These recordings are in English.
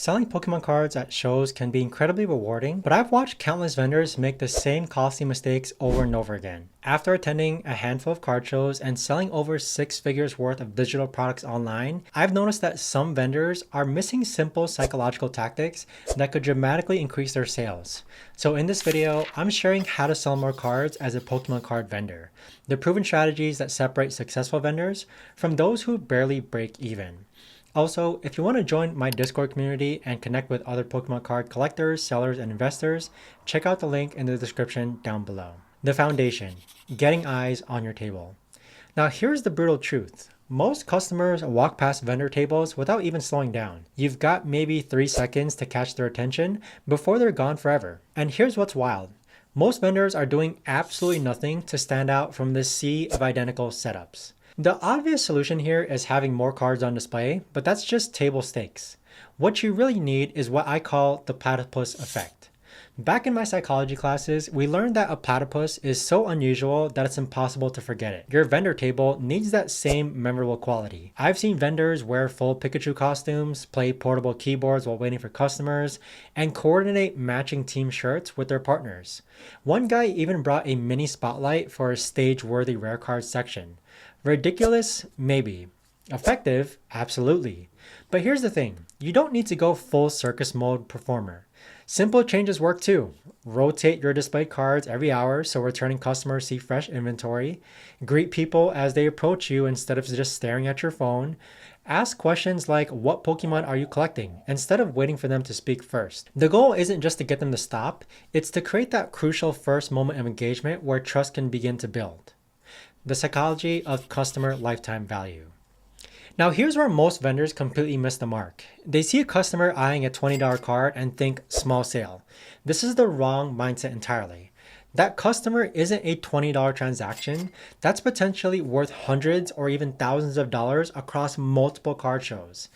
Selling Pokemon cards at shows can be incredibly rewarding, but I've watched countless vendors make the same costly mistakes over and over again. After attending a handful of card shows and selling over six figures worth of digital products online, I've noticed that some vendors are missing simple psychological tactics that could dramatically increase their sales. So in this video, I'm sharing how to sell more cards as a Pokemon card vendor, the proven strategies that separate successful vendors from those who barely break even. Also, if you want to join my Discord community and connect with other Pokemon card collectors, sellers, and investors, check out the link in the description down below. The foundation, getting eyes on your table. Now here's the brutal truth. Most customers walk past vendor tables without even slowing down. You've got maybe 3 seconds to catch their attention before they're gone forever. And here's what's wild. Most vendors are doing absolutely nothing to stand out from this sea of identical setups. The obvious solution here is having more cards on display, but that's just table stakes. What you really need is what I call the platypus effect. Back in my psychology classes, we learned that a platypus is so unusual that it's impossible to forget it. Your vendor table needs that same memorable quality. I've seen vendors wear full Pikachu costumes, play portable keyboards while waiting for customers, and coordinate matching team shirts with their partners. One guy even brought a mini spotlight for a stage-worthy rare card section. Ridiculous? Maybe. Effective? Absolutely. But here's the thing. You don't need to go full circus mode performer. Simple changes work too. Rotate your display cards every hour so returning customers see fresh inventory. Greet people as they approach you instead of just staring at your phone. Ask questions like, what Pokemon are you collecting? Instead of waiting for them to speak first. The goal isn't just to get them to stop, it's to create that crucial first moment of engagement where trust can begin to build. The psychology of customer lifetime value. Now here's where most vendors completely miss the mark. They see a customer eyeing a $20 card and think small sale. This is the wrong mindset entirely. That customer isn't a $20 transaction. That's potentially worth hundreds or even thousands of dollars across multiple card shows.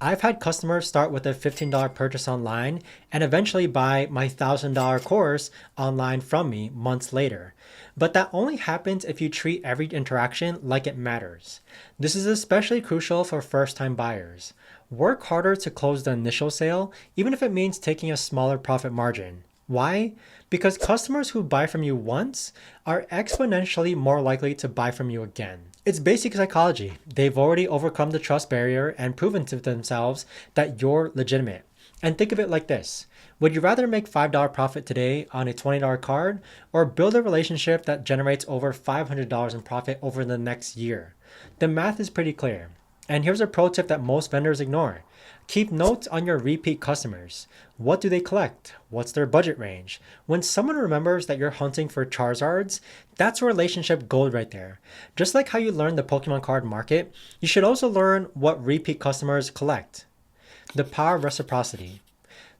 I've had customers start with a $15 purchase online and eventually buy my $1,000 course online from me months later. But that only happens if you treat every interaction like it matters. This is especially crucial for first-time buyers. Work harder to close the initial sale, even if it means taking a smaller profit margin. Why? Because customers who buy from you once are exponentially more likely to buy from you again. It's basic psychology. They've already overcome the trust barrier and proven to themselves that you're legitimate. And think of it like this. Would you rather make $5 profit today on a $20 card or build a relationship that generates over $500 in profit over the next year? The math is pretty clear. And here's a pro tip that most vendors ignore. Keep notes on your repeat customers. What do they collect? What's their budget range? When someone remembers that you're hunting for Charizards, that's relationship gold right there. Just like how you learn the Pokemon card market, you should also learn what repeat customers collect. The power of reciprocity.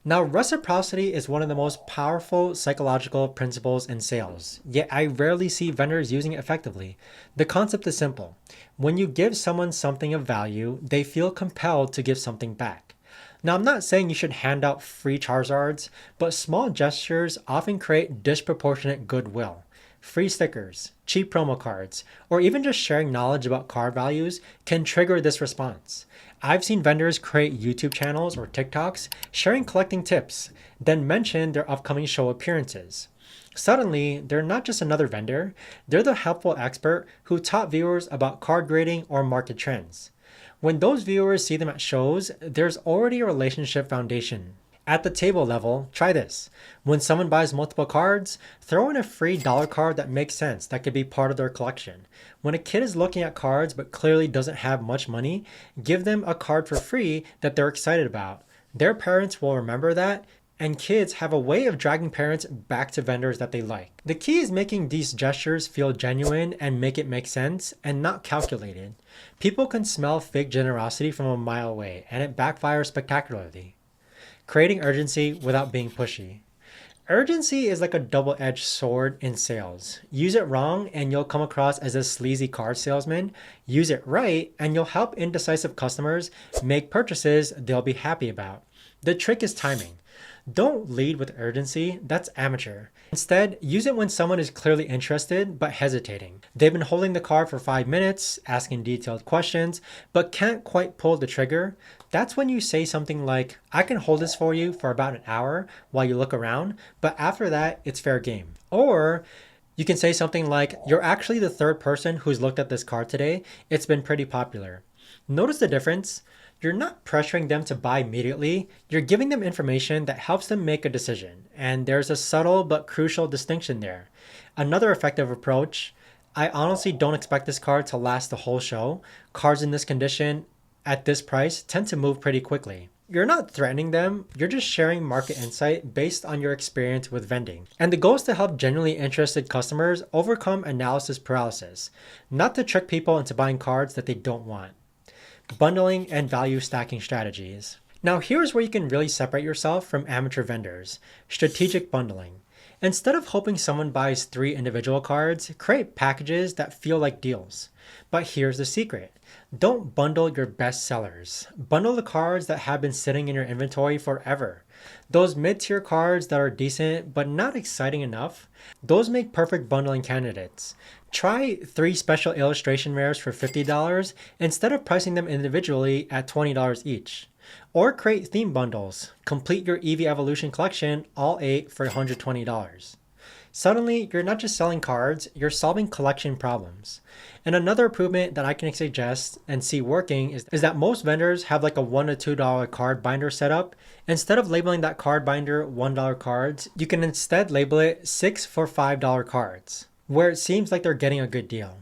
Now, reciprocity is one of the most powerful psychological principles in sales, yet I rarely see vendors using it effectively. The concept is simple. When you give someone something of value, they feel compelled to give something back. Now, I'm not saying you should hand out free Charizards, but small gestures often create disproportionate goodwill. Free stickers, cheap promo cards, or even just sharing knowledge about card values can trigger this response. I've seen vendors create YouTube channels or TikToks sharing collecting tips, then mention their upcoming show appearances. Suddenly, they're not just another vendor, they're the helpful expert who taught viewers about card grading or market trends. When those viewers see them at shows, there's already a relationship foundation. At the table level, try this. When someone buys multiple cards, throw in a free dollar card that makes sense that could be part of their collection. When a kid is looking at cards but clearly doesn't have much money, give them a card for free that they're excited about. Their parents will remember that, and kids have a way of dragging parents back to vendors that they like. The key is making these gestures feel genuine and make it make sense and not calculated. People can smell fake generosity from a mile away, and it backfires spectacularly. Creating urgency without being pushy. Urgency is like a double-edged sword in sales. Use it wrong and you'll come across as a sleazy card salesman. Use it right and you'll help indecisive customers make purchases they'll be happy about. The trick is timing. Don't lead with urgency, that's amateur. Instead, use it when someone is clearly interested but hesitating. They've been holding the card for 5 minutes, asking detailed questions, but can't quite pull the trigger. That's when you say something like, I can hold this for you for about an hour while you look around, but after that, it's fair game. Or you can say something like, you're actually the third person who's looked at this card today. It's been pretty popular. Notice the difference? You're not pressuring them to buy immediately. You're giving them information that helps them make a decision. And there's a subtle but crucial distinction there. Another effective approach, I honestly don't expect this card to last the whole show. Cards in this condition at this price tend to move pretty quickly. You're not threatening them, you're just sharing market insight based on your experience with vending. And the goal is to help genuinely interested customers overcome analysis paralysis, not to trick people into buying cards that they don't want. Bundling and value stacking strategies. Now here's where you can really separate yourself from amateur vendors. Strategic bundling. Instead of hoping someone buys 3 individual cards, create packages that feel like deals. But here's the secret. Don't bundle your best sellers. Bundle the cards that have been sitting in your inventory forever. Those mid-tier cards that are decent but not exciting enough, those make perfect bundling candidates. Try 3 special illustration rares for $50 instead of pricing them individually at $20 each. Or create theme bundles. Complete your Eevee Evolution collection, all 8 for $120. Suddenly, you're not just selling cards, you're solving collection problems. And another improvement that I can suggest and see working is that most vendors have like a $1 to $2 card binder set up. Instead of labeling that card binder $1 cards, you can instead label it 6 for $5 cards, where it seems like they're getting a good deal.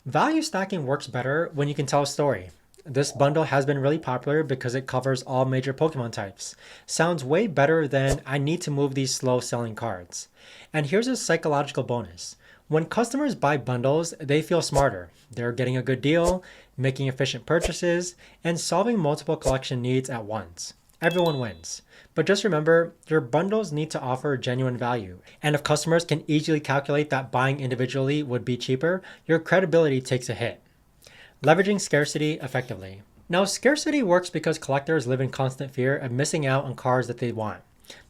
Value stacking works better when you can tell a story. This bundle has been really popular because it covers all major Pokemon types. Sounds way better than I need to move these slow selling cards. And here's a psychological bonus. When customers buy bundles, they feel smarter. They're getting a good deal, making efficient purchases, and solving multiple collection needs at once. Everyone wins. But just remember, your bundles need to offer genuine value. And if customers can easily calculate that buying individually would be cheaper, your credibility takes a hit. Leveraging scarcity effectively. Now, scarcity works because collectors live in constant fear of missing out on cards that they want.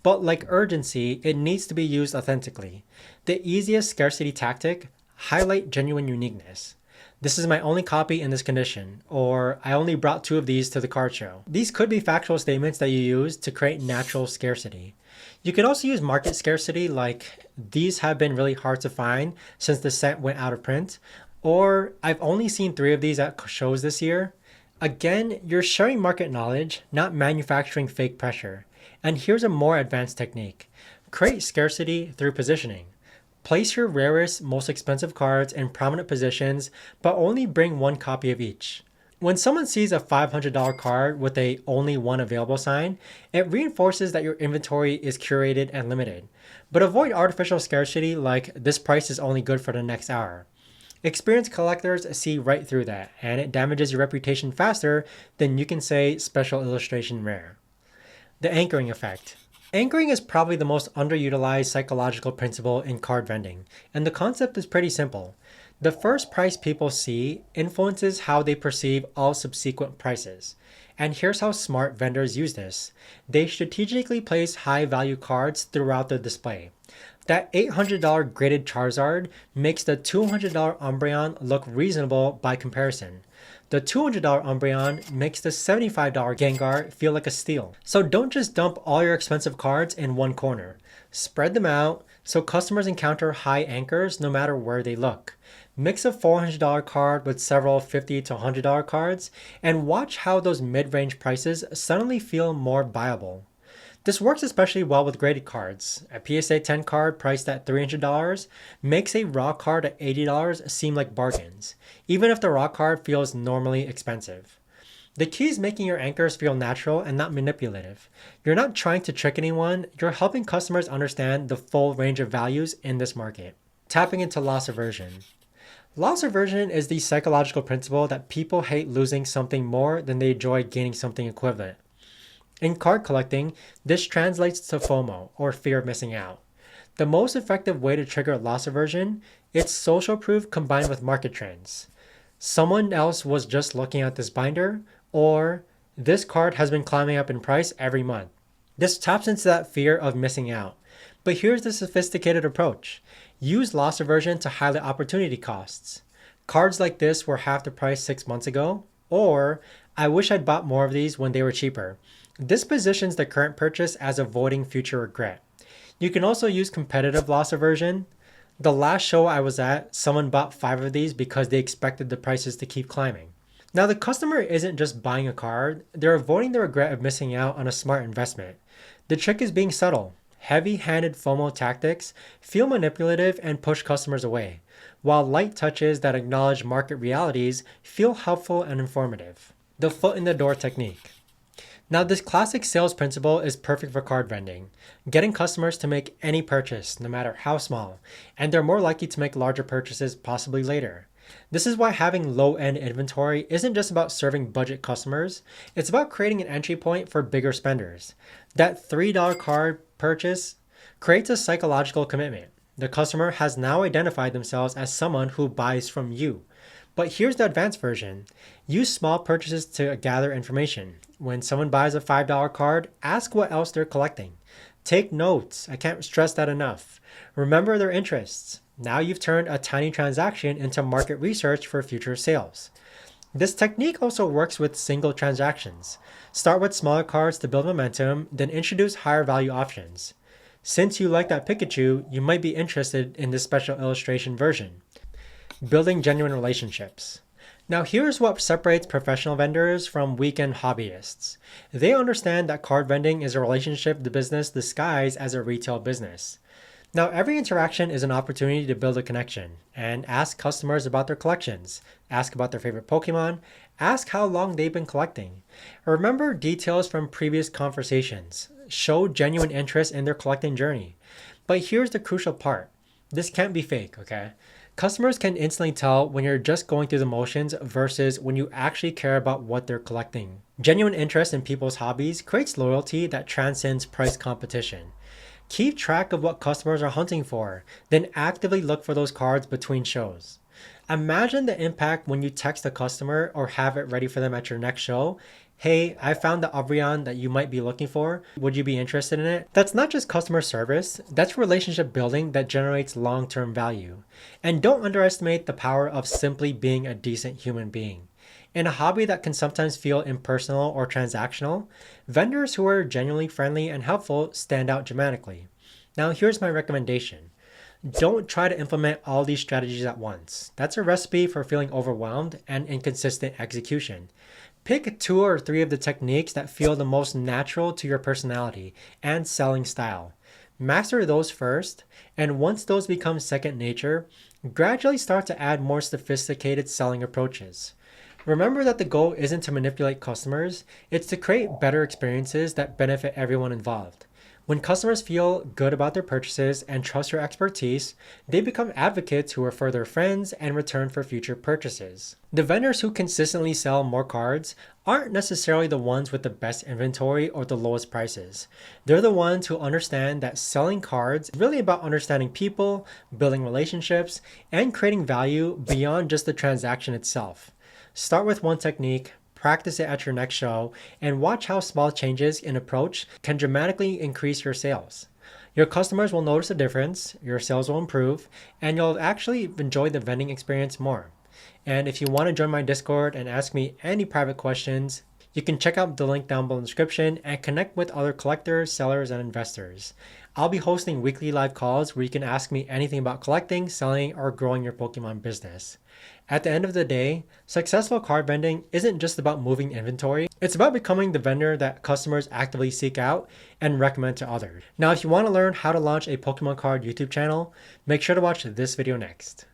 But like urgency, it needs to be used authentically. The easiest scarcity tactic, highlight genuine uniqueness. This is my only copy in this condition, or I only brought 2 of these to the card show. These could be factual statements that you use to create natural scarcity. You could also use market scarcity, like these have been really hard to find since the set went out of print, or I've only seen 3 of these at shows this year. Again, you're sharing market knowledge, not manufacturing fake pressure. And here's a more advanced technique. Create scarcity through positioning. Place your rarest, most expensive cards in prominent positions, but only bring 1 copy of each. When someone sees a $500 card with a only 1 available sign, it reinforces that your inventory is curated and limited. But avoid artificial scarcity like this price is only good for the next hour. Experienced collectors see right through that, and it damages your reputation faster than you can say special illustration rare. The anchoring effect. Anchoring is probably the most underutilized psychological principle in card vending, and the concept is pretty simple. The first price people see influences how they perceive all subsequent prices. And here's how smart vendors use this. They strategically place high-value cards throughout the display. That $800 graded Charizard makes the $200 Umbreon look reasonable by comparison. The $200 Umbreon makes the $75 Gengar feel like a steal. So don't just dump all your expensive cards in one corner. Spread them out so customers encounter high anchors no matter where they look. Mix a $400 card with several $50 to $100 cards and watch how those mid-range prices suddenly feel more viable. This works especially well with graded cards. A PSA 10 card priced at $300 makes a raw card at $80 seem like bargains, even if the raw card feels normally expensive. The key is making your anchors feel natural and not manipulative. You're not trying to trick anyone, you're helping customers understand the full range of values in this market. Tapping into loss aversion. Loss aversion is the psychological principle that people hate losing something more than they enjoy gaining something equivalent. In card collecting, this translates to FOMO, or fear of missing out. The most effective way to trigger loss aversion, it's social proof combined with market trends. Someone else was just looking at this binder, or this card has been climbing up in price every month. This taps into that fear of missing out. But here's the sophisticated approach. Use loss aversion to highlight opportunity costs. Cards like this were half the price 6 months ago, or I wish I'd bought more of these when they were cheaper. This positions the current purchase as avoiding future regret. You can also use competitive loss aversion. The last show I was at, someone bought 5 of these because they expected the prices to keep climbing. Now, the customer isn't just buying a card, they're avoiding the regret of missing out on a smart investment. The trick is being subtle. Heavy-handed FOMO tactics feel manipulative and push customers away, while light touches that acknowledge market realities feel helpful and informative. The foot in the door technique. Now, this classic sales principle is perfect for card vending, getting customers to make any purchase, no matter how small, and they're more likely to make larger purchases possibly later. This is why having low-end inventory isn't just about serving budget customers, it's about creating an entry point for bigger spenders. That $3 card purchase creates a psychological commitment. The customer has now identified themselves as someone who buys from you. But here's the advanced version. Use small purchases to gather information. When someone buys a $5 card, ask what else they're collecting. Take notes. I can't stress that enough. Remember their interests. Now you've turned a tiny transaction into market research for future sales. This technique also works with single transactions. Start with smaller cards to build momentum, then introduce higher value options. Since you like that Pikachu, you might be interested in this special illustration version. Building genuine relationships. Now here's what separates professional vendors from weekend hobbyists. They understand that card vending is a relationship business disguised as a retail business. Now, every interaction is an opportunity to build a connection and ask customers about their collections, ask about their favorite Pokemon, ask how long they've been collecting. Remember details from previous conversations. Show genuine interest in their collecting journey. But here's the crucial part. This can't be fake, okay? Customers can instantly tell when you're just going through the motions versus when you actually care about what they're collecting. Genuine interest in people's hobbies creates loyalty that transcends price competition. Keep track of what customers are hunting for, then actively look for those cards between shows. Imagine the impact when you text a customer or have it ready for them at your next show. Hey, I found the aversion that you might be looking for. Would you be interested in it? That's not just customer service, that's relationship building that generates long-term value. And don't underestimate the power of simply being a decent human being. In a hobby that can sometimes feel impersonal or transactional, vendors who are genuinely friendly and helpful stand out dramatically. Now, here's my recommendation. Don't try to implement all these strategies at once. That's a recipe for feeling overwhelmed and inconsistent execution. Pick 2 or 3 of the techniques that feel the most natural to your personality and selling style. Master those first, and once those become second nature, gradually start to add more sophisticated selling approaches. Remember that the goal isn't to manipulate customers, it's to create better experiences that benefit everyone involved. When customers feel good about their purchases and trust your expertise, they become advocates who refer their friends and return for future purchases. The vendors who consistently sell more cards aren't necessarily the ones with the best inventory or the lowest prices. They're the ones who understand that selling cards is really about understanding people, building relationships, and creating value beyond just the transaction itself. Start with one technique, practice it at your next show, and watch how small changes in approach can dramatically increase your sales. Your customers will notice a difference, your sales will improve, and you'll actually enjoy the vending experience more. And if you want to join my Discord and ask me any private questions, you can check out the link down below in the description and connect with other collectors, sellers, and investors. I'll be hosting weekly live calls where you can ask me anything about collecting, selling, or growing your Pokemon business. At the end of the day, successful card vending isn't just about moving inventory, it's about becoming the vendor that customers actively seek out and recommend to others. Now, if you want to learn how to launch a Pokemon card YouTube channel, make sure to watch this video next.